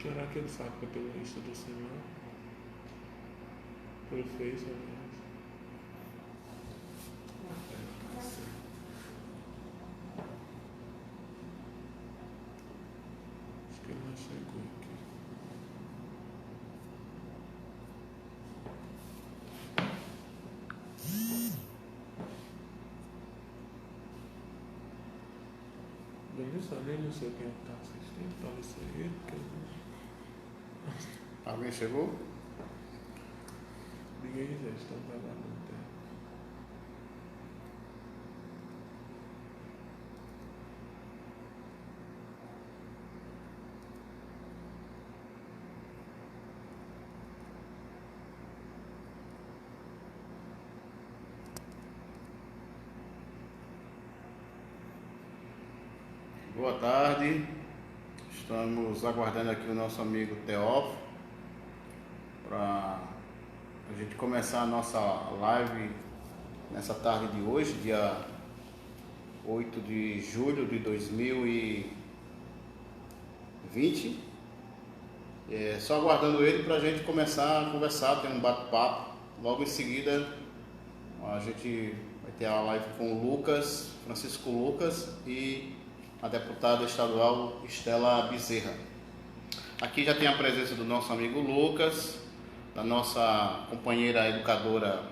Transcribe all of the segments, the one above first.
Será que ele sabe que é pelo Insta do Senhor? Pelo Face, aliás? É, tá certo. Acho que ele não chegou aqui. Vanessa, nem não sei quem está assistindo, talvez seja ele, porque eu Alguém chegou? ninguém já está trabalhando até. Boa tarde. Estamos aguardando aqui o nosso amigo Teófilo para a gente começar a nossa live nessa tarde de hoje, dia 8 de julho de 2020. Só aguardando ele para a gente começar a conversar, ter um bate-papo. Logo em seguida a gente vai ter a live com o Lucas, Francisco Lucas e a deputada estadual Estela Bezerra. Aqui já tem a presença do nosso amigo Lucas, da nossa companheira educadora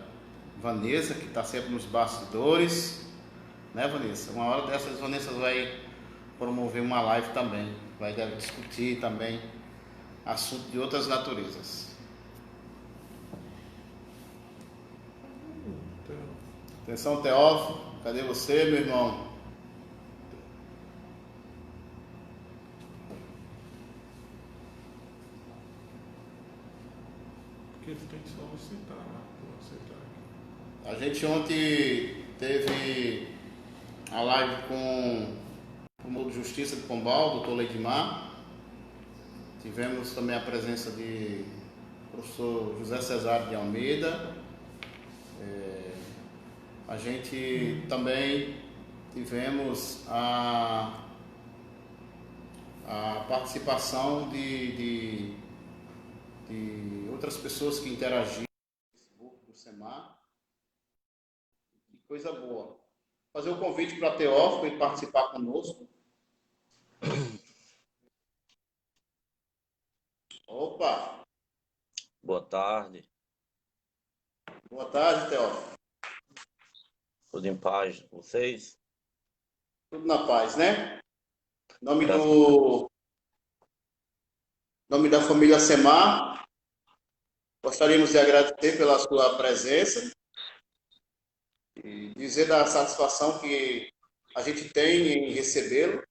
Vanessa, que está sempre nos bastidores, né, Vanessa? Uma hora dessas, Vanessa vai promover uma live também, vai discutir também assuntos de outras naturezas. Então, Atenção, Teófilo, cadê você, meu irmão? porque ele tem que solicitar lá para aceitar aqui. A gente ontem teve a live com o promotor de justiça de Pombal, doutor Leidmar. Tivemos também a presença de professor José Cesário de Almeida. A gente também tivemos a participação de outras pessoas que interagiram no Facebook do SEMAR. Que coisa boa. Fazer o convite para Teófilo ele participar conosco. Opa! Boa tarde, Boa tarde, Teófilo. tudo em paz com vocês? Tudo na paz, né? Em nome Graças a Deus. nome da família SEMAR, gostaríamos de agradecer pela sua presença e dizer da satisfação que a gente tem em recebê-lo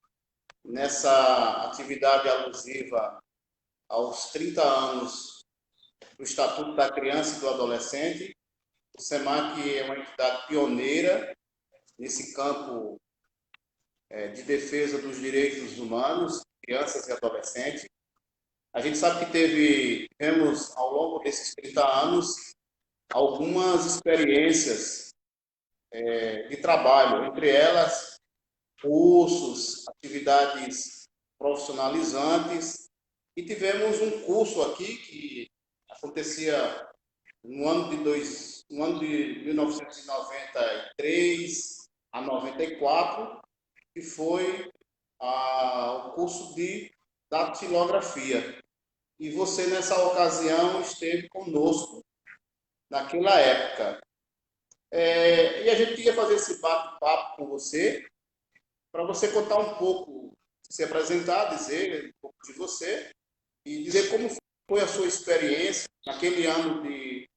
nessa atividade alusiva aos 30 anos do Estatuto da Criança e do Adolescente. O SEMAC é uma entidade pioneira nesse campo de defesa dos direitos humanos, crianças e adolescentes. A gente sabe que tivemos, ao longo desses 30 anos, algumas experiências de trabalho, entre elas cursos, atividades profissionalizantes, e tivemos um curso aqui que acontecia no ano de 1993 a 94, que foi o curso de datilografia. E você, nessa ocasião, esteve conosco naquela época. E a gente queria fazer esse bate-papo com você, para você contar um pouco, se apresentar, dizer um pouco de você e dizer como foi a sua experiência naquele ano de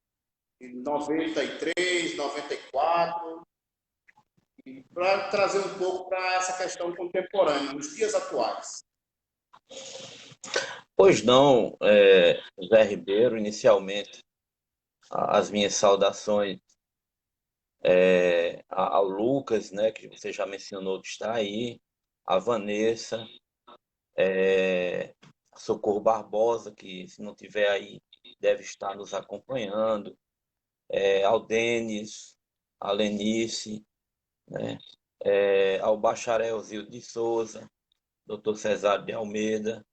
93, 94, para trazer um pouco para essa questão contemporânea, nos dias atuais. Pois não, Zé Ribeiro, inicialmente, as minhas saudações ao Lucas, né, que você já mencionou que está aí, a Vanessa, a Socorro Barbosa, que se não tiver aí, deve estar nos acompanhando, ao Denis, a Lenice, né, ao Bacharel Zildo de Souza, doutor Cesário de Almeida,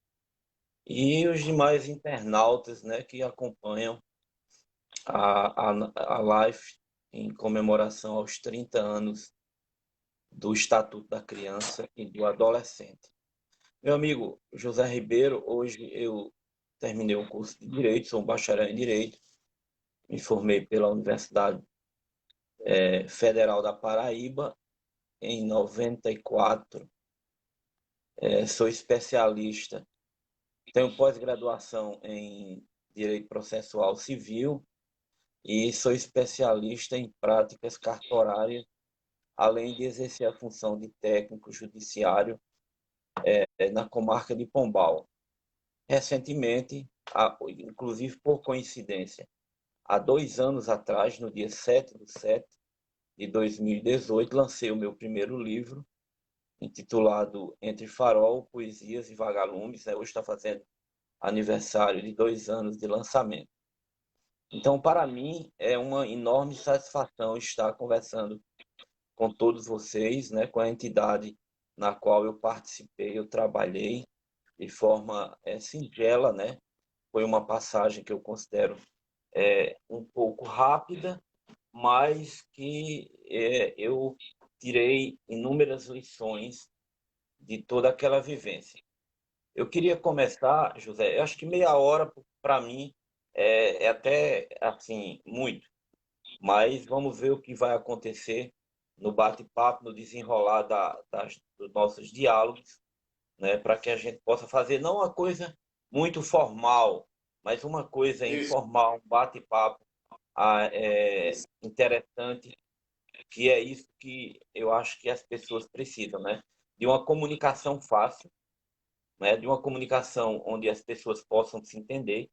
e os demais internautas, né, que acompanham a live em comemoração aos 30 anos do Estatuto da Criança e do Adolescente. Meu amigo José Ribeiro, hoje eu terminei o curso de Direito, sou um bacharel em Direito, me formei pela Universidade Federal da Paraíba em 94, sou especialista, tenho pós-graduação em Direito Processual Civil e sou especialista em práticas cartorárias, além de exercer a função de técnico judiciário na comarca de Pombal. Recentemente, inclusive por coincidência, há 2 anos atrás, no dia 7/7/2018, lancei o meu primeiro livro, intitulado Entre Farol, Poesias e Vagalumes. Hoje está fazendo aniversário de 2 anos de lançamento. Então, para mim, é uma enorme satisfação estar conversando com todos vocês, né, com a entidade na qual eu participei, eu trabalhei de forma singela, né? Foi uma passagem que eu considero um pouco rápida, mas que eu tirei inúmeras lições de toda aquela vivência. Eu queria começar, José, eu acho que meia hora para mim é até assim muito, mas vamos ver o que vai acontecer no bate-papo, no desenrolar dos nossos diálogos, né, para que a gente possa fazer não uma coisa muito formal, mas uma coisa Isso, informal, um bate-papo interessante, que é isso que eu acho que as pessoas precisam, né? De uma comunicação fácil, né? De uma comunicação onde as pessoas possam se entender,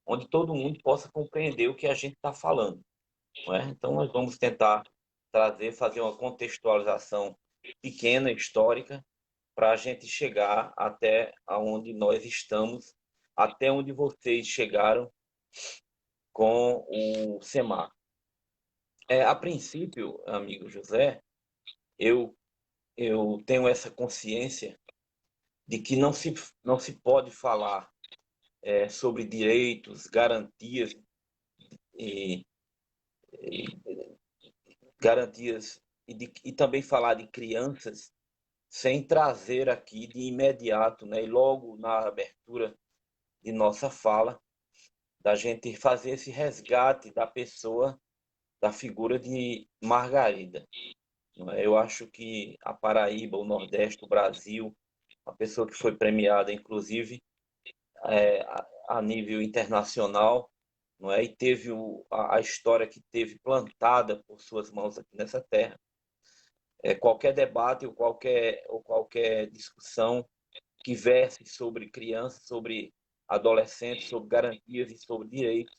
onde todo mundo possa compreender o que a gente está falando, não é? Então, nós vamos tentar fazer uma contextualização pequena, histórica, para a gente chegar até onde nós estamos, até onde vocês chegaram com o SEMAR. A princípio, amigo José, eu, eu tenho essa consciência de que não se pode falar sobre direitos, garantias e, e garantias e também falar de crianças sem trazer aqui de imediato, né, e logo na abertura de nossa fala, da gente fazer esse resgate da pessoa, da figura de Margarida. Eu acho que a Paraíba, o Nordeste, o Brasil, uma pessoa que foi premiada, inclusive, a nível internacional, não é? E teve a história que teve plantada por suas mãos aqui nessa terra. Qualquer debate ou qualquer discussão que verse sobre crianças, sobre adolescentes, sobre garantias e sobre direitos,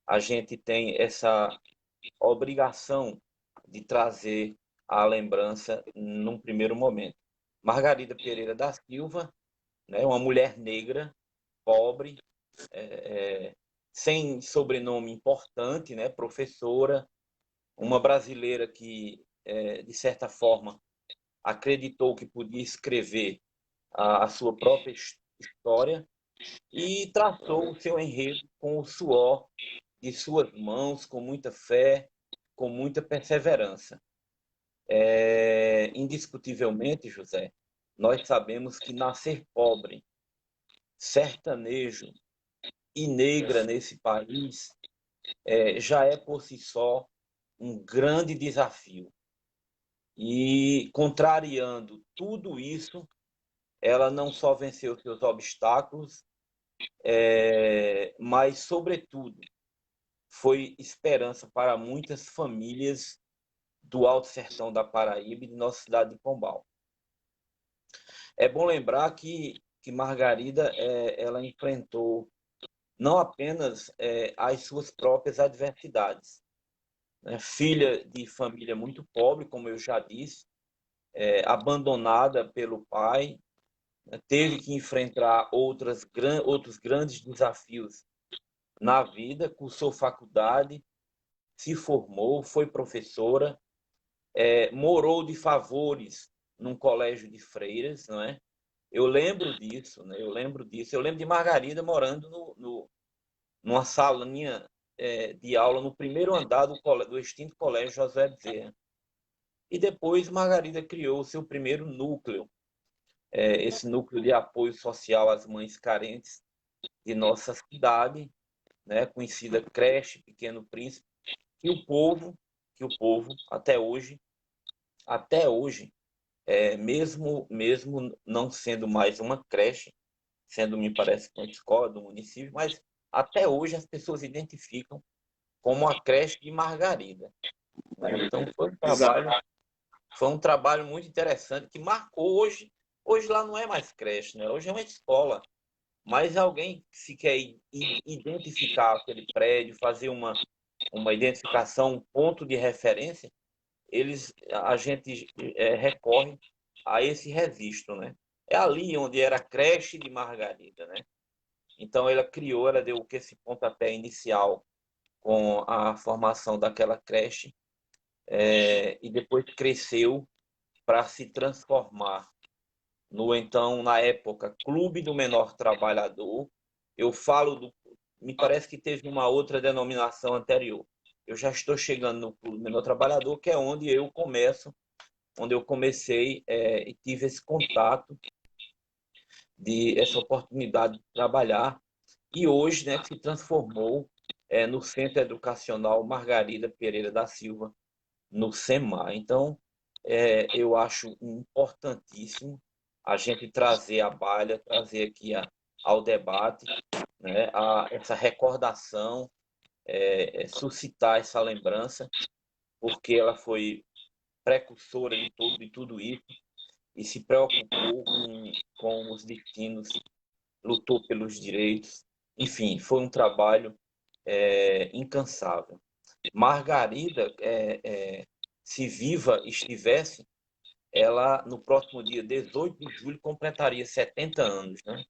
a gente tem essa obrigação de trazer a lembrança num primeiro momento. Margarida Pereira da Silva, né, uma mulher negra, pobre, sem sobrenome importante, né, professora, uma brasileira que, de certa forma, acreditou que podia escrever a sua própria história e traçou o seu enredo com o suor de suas mãos, com muita fé, com muita perseverança. Indiscutivelmente, José, nós sabemos que nascer pobre, sertanejo e negra nesse país já é por si só um grande desafio. E, contrariando tudo isso, ela não só venceu seus obstáculos, mas, sobretudo, foi esperança para muitas famílias do Alto Sertão da Paraíba e de nossa cidade de Pombal. É bom lembrar que Margarida ela enfrentou não apenas as suas próprias adversidades, né? Filha de família muito pobre, como eu já disse, abandonada pelo pai, né? Teve que enfrentar outros grandes desafios na vida, cursou faculdade, se formou, foi professora, morou de favores num colégio de freiras, não é? Eu lembro disso, né? Eu lembro disso. Eu lembro de Margarida morando numa salinha de aula no primeiro andar do extinto Colégio José Bezerra. E depois Margarida criou o seu primeiro núcleo, esse núcleo de apoio social às mães carentes de nossa cidade, né? Conhecida creche Pequeno Príncipe, que o povo, até hoje, mesmo não sendo mais uma creche, sendo, me parece, uma escola do município, mas até hoje as pessoas identificam como a creche de Margarida, né? Então Exato. foi um trabalho muito interessante que marcou hoje lá não é mais creche, né? Hoje é uma escola, mas alguém se quer identificar aquele prédio, fazer uma identificação, um ponto de referência, a gente recorre a esse registro, né? É ali onde era a creche de Margarida, né? Então ela deu esse pontapé inicial com a formação daquela creche, e depois cresceu para se transformar então, na época, Clube do Menor Trabalhador. Eu falo me parece que teve uma outra denominação anterior. Eu já estou chegando no Clube do Menor Trabalhador, que é onde eu comecei e tive esse contato, essa oportunidade de trabalhar, e hoje, né, se transformou no Centro Educacional Margarida Pereira da Silva, no SEMAR. Então, eu acho importantíssimo a gente trazer à baila, trazer aqui ao debate, né, essa recordação, suscitar essa lembrança, porque ela foi precursora de tudo isso e se preocupou com os destinos, lutou pelos direitos. Enfim, foi um trabalho incansável. Margarida, se viva estivesse, ela no próximo dia 18 de julho completaria 70 anos, né?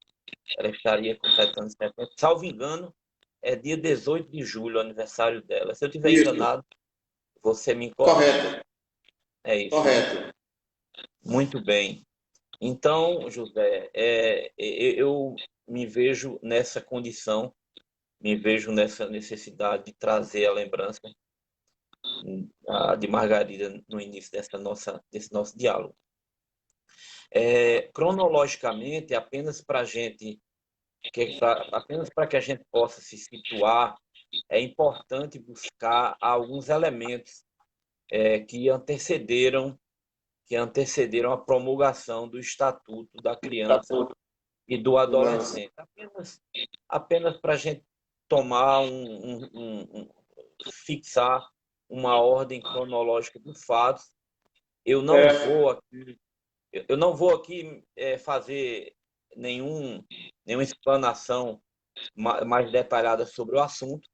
Ela estaria completando 70. Salvo engano, é dia 18 de julho o aniversário dela. Se eu estiver Isso, enganado, você me corrige. correto, É isso, né? correto. Muito bem. Então, José, eu me vejo nessa condição, me vejo nessa necessidade de trazer a lembrança de Margarida no início desse nosso diálogo. Cronologicamente, apenas para que a gente possa se situar, é importante buscar alguns elementos que antecederam a promulgação do Estatuto da Tá Criança tudo. e do Nossa. Adolescente. Apenas para a gente tomar fixar uma ordem cronológica dos fatos. Eu não vou aqui fazer nenhuma explanação mais detalhada sobre o assunto,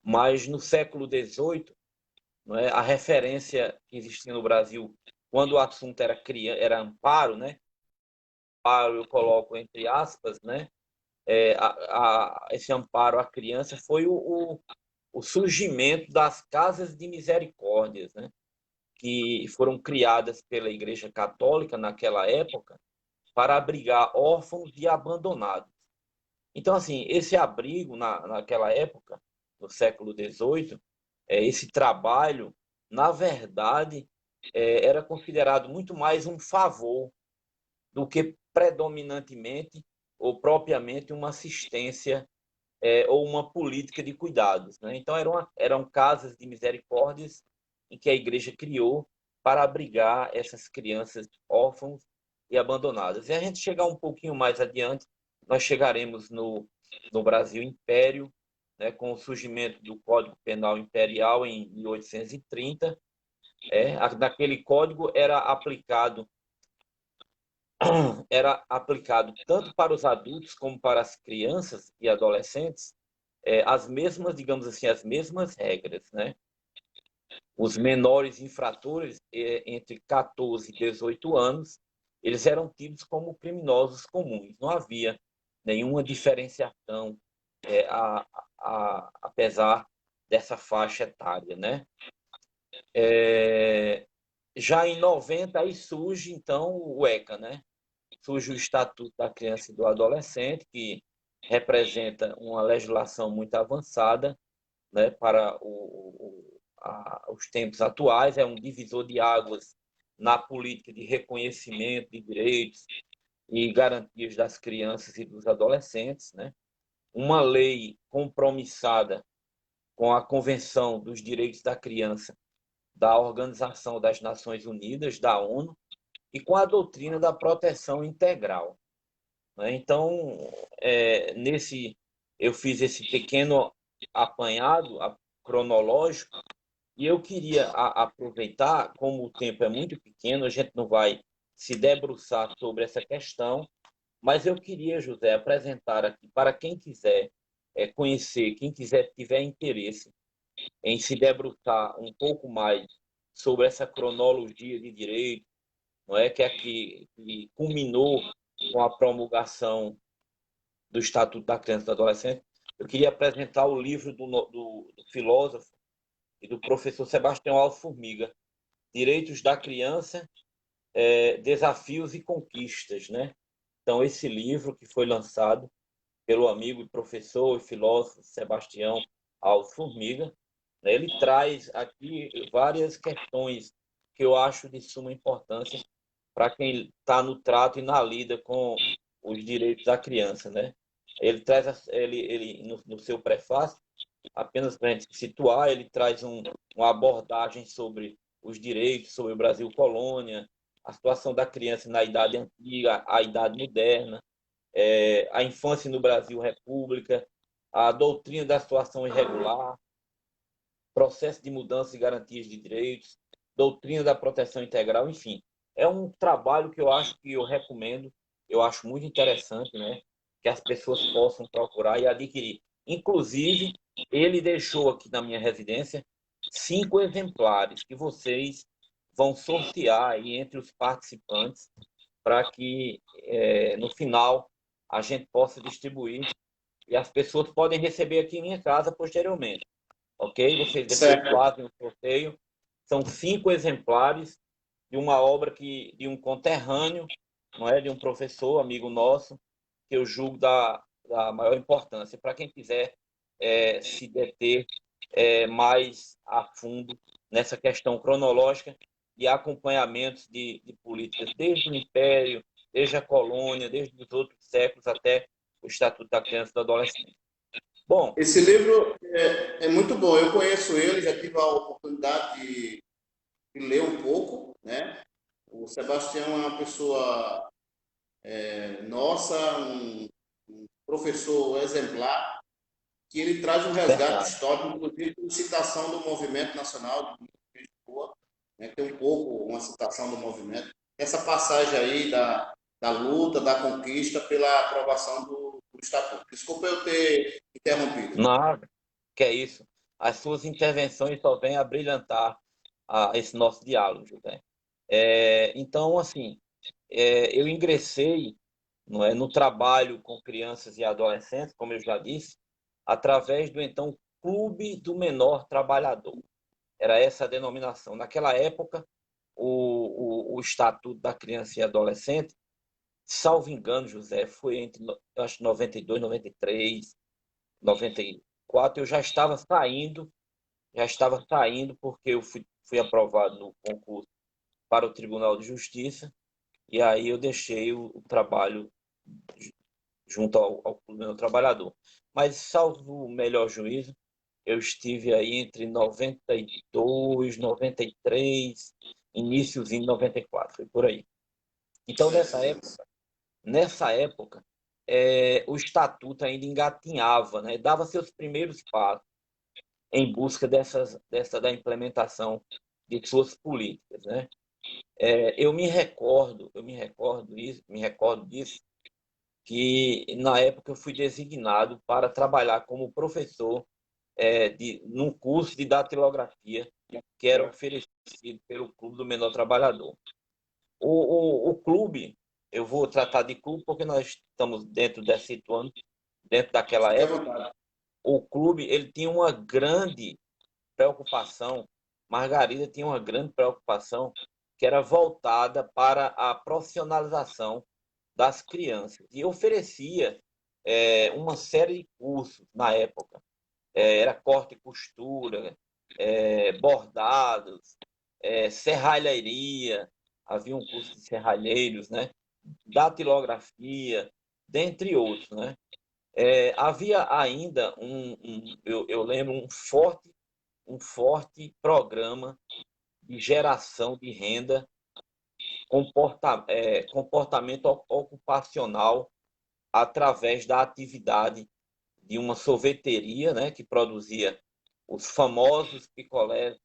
mas no século XVIII, não é, a referência que existia no Brasil quando o assunto era amparo, né? Amparo eu coloco entre aspas, né? Esse amparo à criança foi o surgimento das casas de misericórdias, né? Que foram criadas pela Igreja Católica naquela época para abrigar órfãos e abandonados. Então, assim, esse abrigo naquela época, no século XVIII, esse trabalho, na verdade, era considerado muito mais um favor do que predominantemente ou propriamente uma assistência ou uma política de cuidados, né? Então, eram casas de misericórdias em que a igreja criou para abrigar essas crianças órfãos e abandonadas. E a gente chegar um pouquinho mais adiante, nós chegaremos no Brasil Império, né, com o surgimento do Código Penal Imperial em 1830. Naquele código era aplicado tanto para os adultos como para as crianças e adolescentes as mesmas, digamos assim, as mesmas regras, né? Os menores infratores entre 14 e 18 anos, eles eram tidos como criminosos comuns. Não havia nenhuma diferenciação, apesar dessa faixa etária, né? Já em 90 aí surge então o ECA, né? surge o Estatuto da Criança e do Adolescente, que representa uma legislação muito avançada, né, para os tempos atuais, é um divisor de águas na política de reconhecimento de direitos e garantias das crianças e dos adolescentes, né? Uma lei compromissada com a Convenção dos Direitos da Criança da Organização das Nações Unidas, da ONU, e com a doutrina da proteção integral, né? Então, eu fiz esse pequeno apanhado cronológico e eu queria aproveitar, como o tempo é muito pequeno, a gente não vai se debruçar sobre essa questão, mas eu queria, José, apresentar aqui para quem quiser conhecer, quem quiser tiver interesse em se debruçar um pouco mais sobre essa cronologia de direito, não é que culminou com a promulgação do Estatuto da Criança e do Adolescente. Eu queria apresentar o livro do filósofo e do professor Sebastião Alformiga, Direitos da Criança, Desafios e Conquistas, né? Então, esse livro que foi lançado pelo amigo e professor e filósofo Sebastião Alformiga, né, ele traz aqui várias questões que eu acho de suma importância para quem está no trato e na lida com os direitos da criança, né? Ele traz, no seu prefácio, apenas para a gente se situar, ele traz uma abordagem sobre os direitos, sobre o Brasil colônia, a situação da criança na idade antiga, a idade moderna, a infância no Brasil república, a doutrina da situação irregular, processo de mudança e garantias de direitos, doutrina da proteção integral, enfim. É um trabalho que eu recomendo, eu acho muito interessante, né? Que as pessoas possam procurar e adquirir. Inclusive, ele deixou aqui na minha residência 5 exemplares que vocês vão sortear aí entre os participantes para que, no final, a gente possa distribuir e as pessoas podem receber aqui em minha casa posteriormente. Ok? Vocês depois fazem o sorteio. São 5 exemplares de uma obra de um conterrâneo, não é? De um professor, amigo nosso, que eu julgo da maior importância. Para quem quiser se deter mais a fundo nessa questão cronológica e acompanhamentos de políticas desde o Império, desde a colônia, desde os outros séculos até o Estatuto da Criança e do Adolescente. Bom, esse livro é muito bom. Eu conheço ele, já tive a oportunidade de ler um pouco, né? O Sebastião é uma pessoa nossa, um professor exemplar, que ele traz um resgate histórico, inclusive com citação do movimento nacional de Lisboa, né? Tem um pouco uma citação do movimento. Essa passagem aí da luta, da conquista pela aprovação do Estatuto. Desculpa eu ter interrompido. nada, que é isso. As suas intervenções só vêm a brilhantar esse nosso diálogo, José. Então, assim, eu ingressei, não é, no trabalho com crianças e adolescentes, como eu já disse, através do então Clube do Menor Trabalhador. Era essa a denominação. Naquela época, o Estatuto da Criança e Adolescente, salvo engano, José, foi entre, acho, 92, 93, 94, eu já estava saindo porque eu fui aprovado no concurso para o Tribunal de Justiça, e aí eu deixei o trabalho junto ao Clube do Menor Trabalhador. Mas, salvo o melhor juízo, eu estive aí entre 92, 93, iníciozinho de 94, foi por aí. Então, nessa época o Estatuto ainda engatinhava, né? Dava seus primeiros passos em busca da implementação de suas políticas, né? Eu me recordo disso, que na época eu fui designado para trabalhar como professor num curso de datilografia que era oferecido pelo Clube do Menor Trabalhador. O clube, eu vou tratar de clube porque nós estamos dentro desse ano, dentro daquela época. O clube ele tinha uma grande preocupação, Margarida tinha uma grande preocupação que era voltada para a profissionalização das crianças. E oferecia uma série de cursos na época. Era corte e costura, bordados, serralheria, havia um curso de serralheiros, né? Datilografia, dentre outros, né? Havia ainda eu lembro, um forte programa de geração de renda, comportamento ocupacional através da atividade de uma sorveteria, né, que produzia os famosos picolés,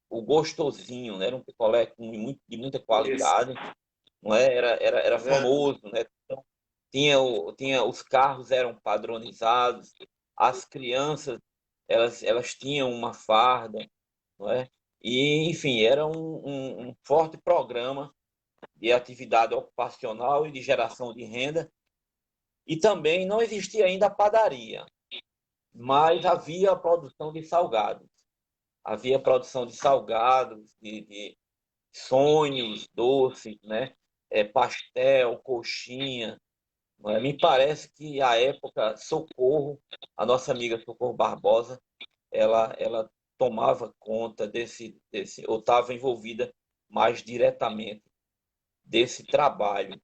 o gostosinho, né? Era um picolé de muita Isso. qualidade, não é? Era Verdade. famoso, né? Então, os carros eram padronizados, as crianças elas tinham uma farda, não é? E, enfim, era um forte programa de atividade ocupacional e de geração de renda. E também não existia ainda a padaria, mas havia a produção de salgados. Havia produção de salgados, de sonhos, doces, né? Pastel, coxinha. Me parece que a época Socorro, a nossa amiga Socorro Barbosa, ela tomava conta ou estava envolvida mais diretamente desse trabalho.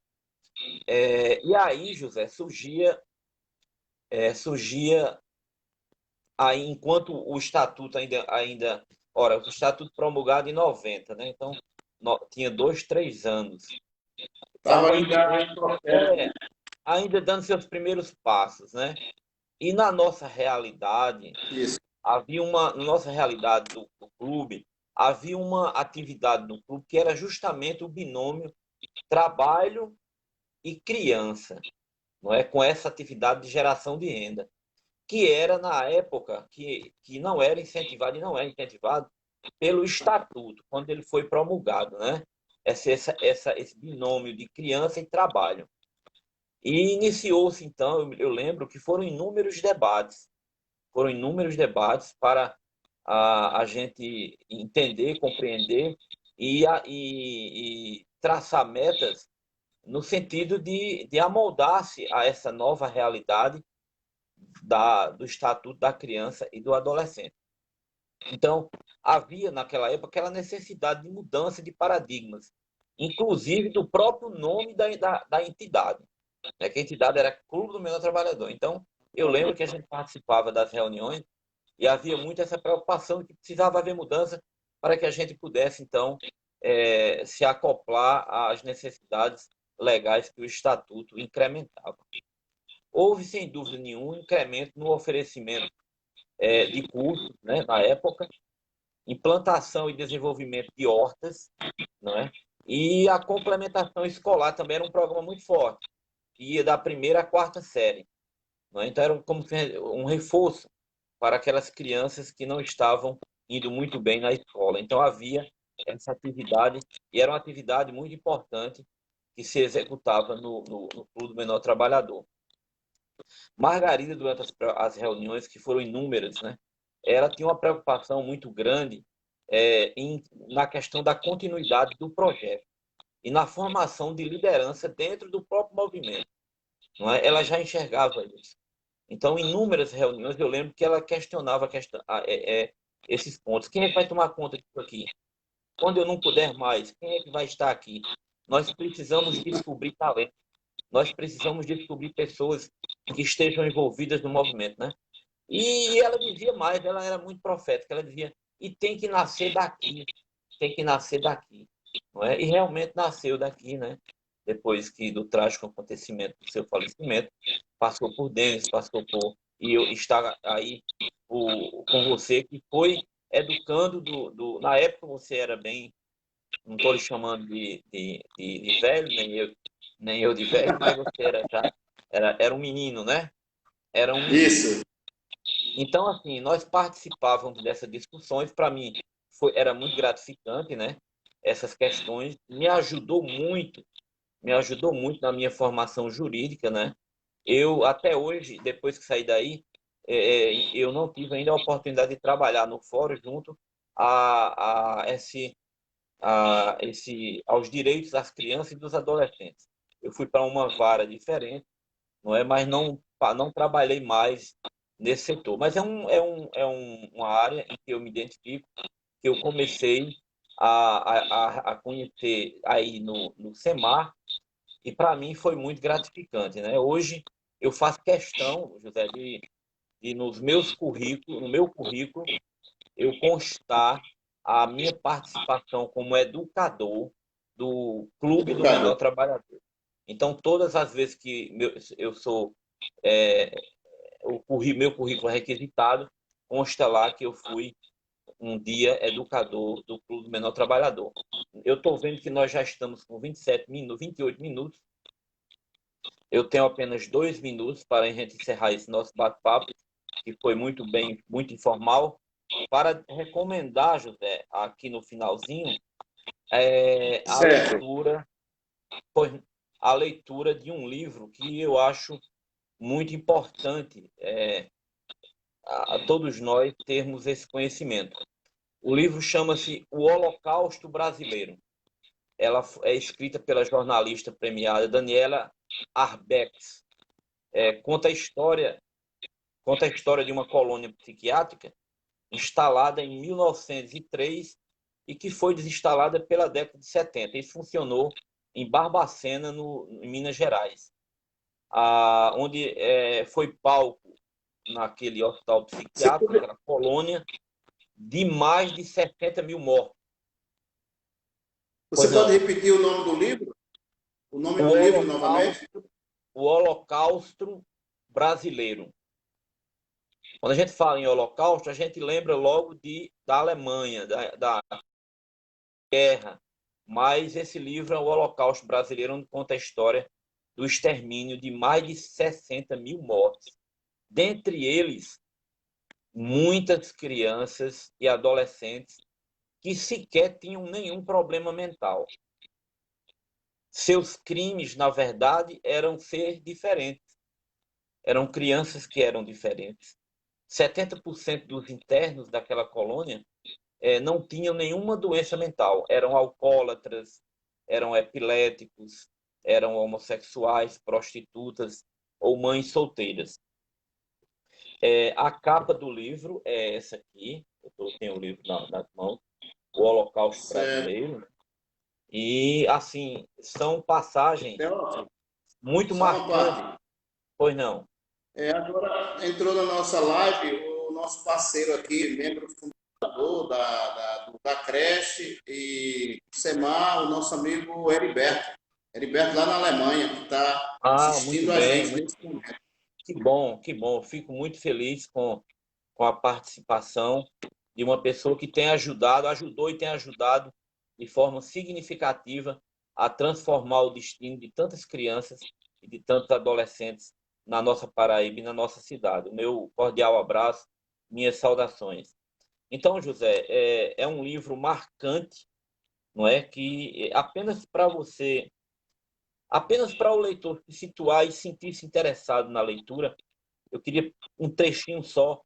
E aí, José, surgia aí, enquanto o estatuto ora, o estatuto promulgado em 90, né? Então, tinha 2, 3 anos. Estava Estava ainda em processo. ainda dando seus primeiros passos, né? E na nossa realidade, Isso. na nossa realidade do clube, havia uma atividade no clube que era justamente o binômio trabalho e criança, não é? Com essa atividade de geração de renda, que era na época que não era incentivado e não é incentivado pelo estatuto, quando ele foi promulgado, né? Esse binômio de criança e trabalho. E iniciou-se, então, eu lembro que foram inúmeros debates para a gente entender, compreender e traçar metas no sentido de amoldar-se a essa nova realidade do Estatuto da Criança e do Adolescente. Então, havia naquela época aquela necessidade de mudança de paradigmas, inclusive do próprio nome da entidade, né? Que a entidade era Clube do Menor Trabalhador. Então, eu lembro que a gente participava das reuniões e havia muito essa preocupação de que precisava haver mudança para que a gente pudesse, então, se acoplar às necessidades legais que o Estatuto incrementava. Houve, sem dúvida nenhuma, um incremento no oferecimento de cursos, né, na época, implantação e desenvolvimento de hortas, não é? E a complementação escolar também era um programa muito forte, que ia da primeira à quarta série. Não é? Então, era como um reforço para aquelas crianças que não estavam indo muito bem na escola. Então, havia essa atividade, e era uma atividade muito importante que se executava no Clube do Menor Trabalhador. Margarida, durante as reuniões, que foram inúmeras, né? Ela tinha uma preocupação muito grande na questão da continuidade do projeto e na formação de liderança dentro do próprio movimento. Não é? Ela já enxergava isso. Então, em inúmeras reuniões, eu lembro que ela questionava esses pontos. Quem é que vai tomar conta disso aqui? Quando eu não puder mais, quem é que vai estar aqui? Nós precisamos descobrir talento. Nós precisamos descobrir pessoas que estejam envolvidas no movimento, né? E ela dizia mais, ela era muito profética, ela dizia, e tem que nascer daqui, tem que nascer daqui, não é? E realmente nasceu daqui, né? Depois do trágico acontecimento do seu falecimento, passou por Denis, e eu estava aí com você, que foi educando na época você era bem, não estou lhe chamando de velho, nem eu de velho, mas você era um menino, né? Era um menino. Isso. Então, assim, nós participávamos dessas discussões, para mim era muito gratificante, né? Essas questões me ajudou muito na minha formação jurídica, né? Eu, até hoje, depois que saí daí, eu não tive ainda a oportunidade de trabalhar no fórum junto aos direitos das crianças e dos adolescentes. eu fui para uma vara diferente, não é? Mas não trabalhei mais nesse setor. Mas uma área em que eu me identifico, que eu comecei a conhecer aí no SEMAR, e para mim foi muito gratificante, né? Hoje eu faço questão, José, de no meu currículo, eu constar a minha participação como educador do Clube do Menor Educador. Trabalhador. Então, todas as vezes que eu sou é, meu currículo é requisitado, consta lá que eu fui um dia educador do Clube do Menor Trabalhador. Eu estou vendo que nós já estamos com 27 minutos, 28 minutos. Eu tenho apenas 2 minutos para a gente encerrar esse nosso bate-papo, que foi muito bem, muito informal, para recomendar, José, aqui no finalzinho, a Certo. leitura, pois, a leitura de um livro que eu acho muito importante a todos nós termos esse conhecimento. O livro chama-se O Holocausto Brasileiro. Ela é escrita pela jornalista premiada Daniela Arbex. Conta a história de uma colônia psiquiátrica instalada em 1903 e que foi desinstalada pela década de 70. Isso funcionou em Barbacena, em Minas Gerais, onde foi palco naquele hospital Você psiquiátrico, pode, naquela colônia, de mais de 70 mil mortos. você Pois pode não. repetir o nome do livro? O nome O do livro novamente? Holocausto, o Holocausto Brasileiro. Quando a gente fala em Holocausto, a gente lembra logo da Alemanha, da guerra. Mas esse livro é o Holocausto Brasileiro, onde conta a história do extermínio de mais de 60 mil mortes. Dentre eles, muitas crianças e adolescentes que sequer tinham nenhum problema mental. Seus crimes, na verdade, eram ser diferentes. Eram crianças que eram diferentes. 70% dos internos daquela colônia não tinham nenhuma doença mental. Eram alcoólatras, eram epiléticos, eram homossexuais, prostitutas ou mães solteiras. A capa do livro é essa aqui. Eu tenho o livro nas mãos, O Holocausto Certo. Brasileiro. E, assim, são passagens Então, muito só uma marcantes. parte. Pois não. Agora entrou na nossa live o nosso parceiro aqui, membro fundador da creche e do SEMAR, o nosso amigo Heriberto. Heriberto lá na Alemanha, que está Muito assistindo a bem. gente nesse momento. Que bom, que bom. Fico muito feliz com a participação de uma pessoa que tem ajudou e tem ajudado de forma significativa a transformar o destino de tantas crianças e de tantos adolescentes na nossa Paraíba e na nossa cidade. O meu cordial abraço, minhas saudações. Então, José, é um livro marcante, não é? Que apenas para o leitor se situar e sentir-se interessado na leitura, eu queria um trechinho só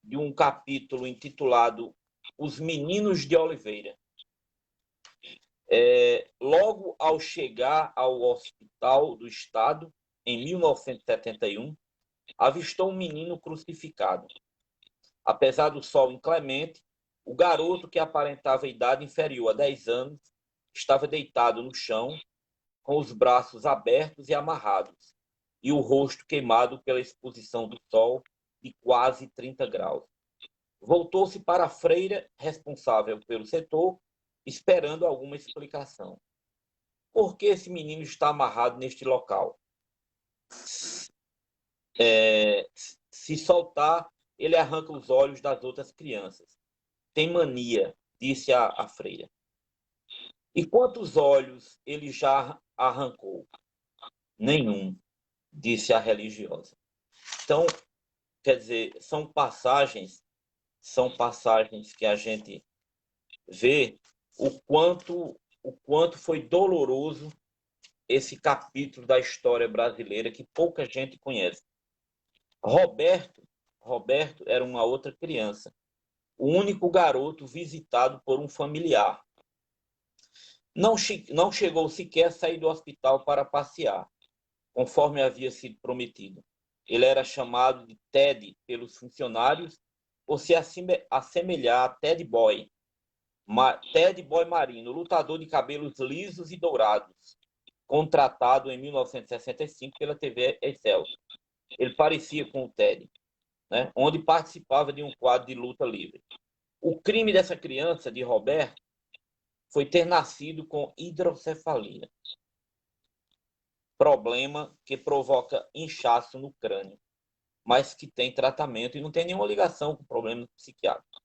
de um capítulo intitulado Os Meninos de Oliveira. Logo ao chegar ao Hospital do Estado, em 1971, avistou um menino crucificado. Apesar do sol inclemente, o garoto, que aparentava idade inferior a 10 anos, estava deitado no chão, com os braços abertos e amarrados, e o rosto queimado pela exposição do sol de quase 30 graus. Voltou-se para a freira responsável pelo setor, esperando alguma explicação. Por que esse menino está amarrado neste local? Se soltar, ele arranca os olhos das outras crianças. Tem mania, disse a freira. E quantos olhos ele já arrancou? Nenhum, disse a religiosa. Então, quer dizer, são passagens que a gente vê o quanto foi doloroso esse capítulo da história brasileira que pouca gente conhece. Roberto era uma outra criança, o único garoto visitado por um familiar. não chegou sequer a sair do hospital para passear, conforme havia sido prometido. Ele era chamado de Ted pelos funcionários por se assemelhar a Ted Boy, Ted Boy Marino, lutador de cabelos lisos e dourados, contratado em 1965 pela TV Excelsior. Ele parecia com o Ted, né, onde participava de um quadro de luta livre. O crime dessa criança, de Roberto, foi ter nascido com hidrocefalia, problema que provoca inchaço no crânio, mas que tem tratamento e não tem nenhuma ligação com problema psiquiátrico.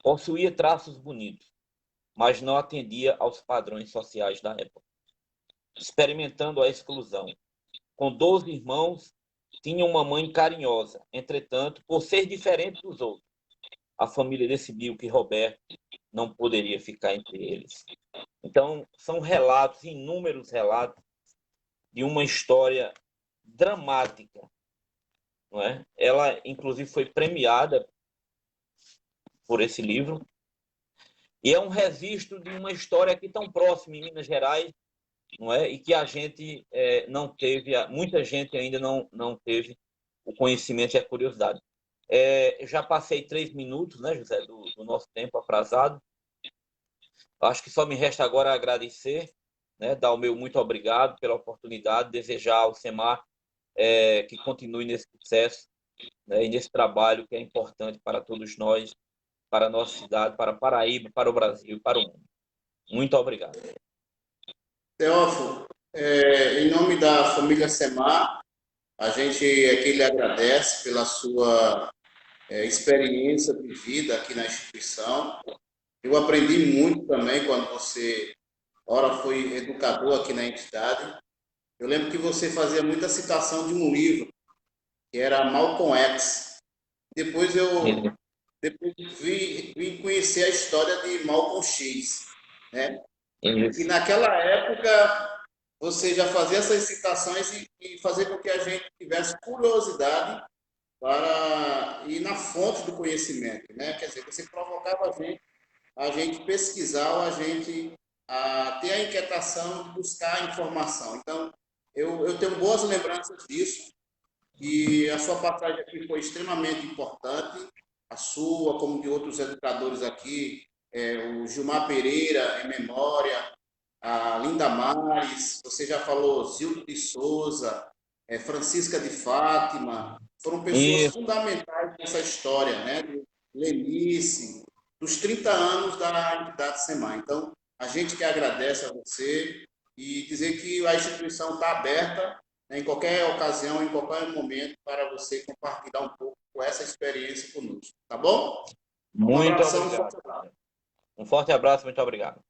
Possuía traços bonitos, mas não atendia aos padrões sociais da época, experimentando a exclusão. Com 12 irmãos, tinha uma mãe carinhosa. Entretanto, por ser diferente dos outros, a família decidiu que Roberto não poderia ficar entre eles. Então, são relatos, inúmeros relatos, de uma história dramática, não é? Ela, inclusive, foi premiada por esse livro, e é um registro de uma história aqui tão próxima, em Minas Gerais, não é? E que a gente não teve, muita gente ainda não teve o conhecimento e a curiosidade. Já passei 3 minutos, né, José, do nosso tempo aprazado. Acho que só me resta agora agradecer, né, dar o meu muito obrigado pela oportunidade, desejar ao SEMAR que continue nesse sucesso, né, e nesse trabalho que é importante para todos nós, para a nossa cidade, para a Paraíba, para o Brasil, para o mundo. Muito obrigado. Teófilo, em nome da família SEMAR, a gente aqui lhe agradece pela sua experiência de vida aqui na instituição. Eu aprendi muito também quando você, ora, foi educador aqui na entidade. Eu lembro que você fazia muita citação de um livro, que era Malcolm X. Depois vim conhecer a história de Malcolm X, né? E naquela época você já fazia essas citações e fazer com que a gente tivesse curiosidade para ir na fonte do conhecimento, né? Quer dizer, você provocava a gente pesquisar, ou a gente ter a inquietação de buscar informação. Então, eu tenho boas lembranças disso, e a sua passagem aqui foi extremamente importante, a sua, como de outros educadores aqui, o Gilmar Pereira, em memória, a Linda Mares, você já falou, Zildo de Souza, Francisca de Fátima, foram pessoas fundamentais nessa história, né? Lenice, dos 30 anos da entidade SEMAR. Então, a gente que agradece a você e dizer que a instituição está aberta, né, em qualquer ocasião, em qualquer momento, para você compartilhar um pouco essa experiência conosco. Tá bom? Muito obrigado. Um forte abraço, muito obrigado.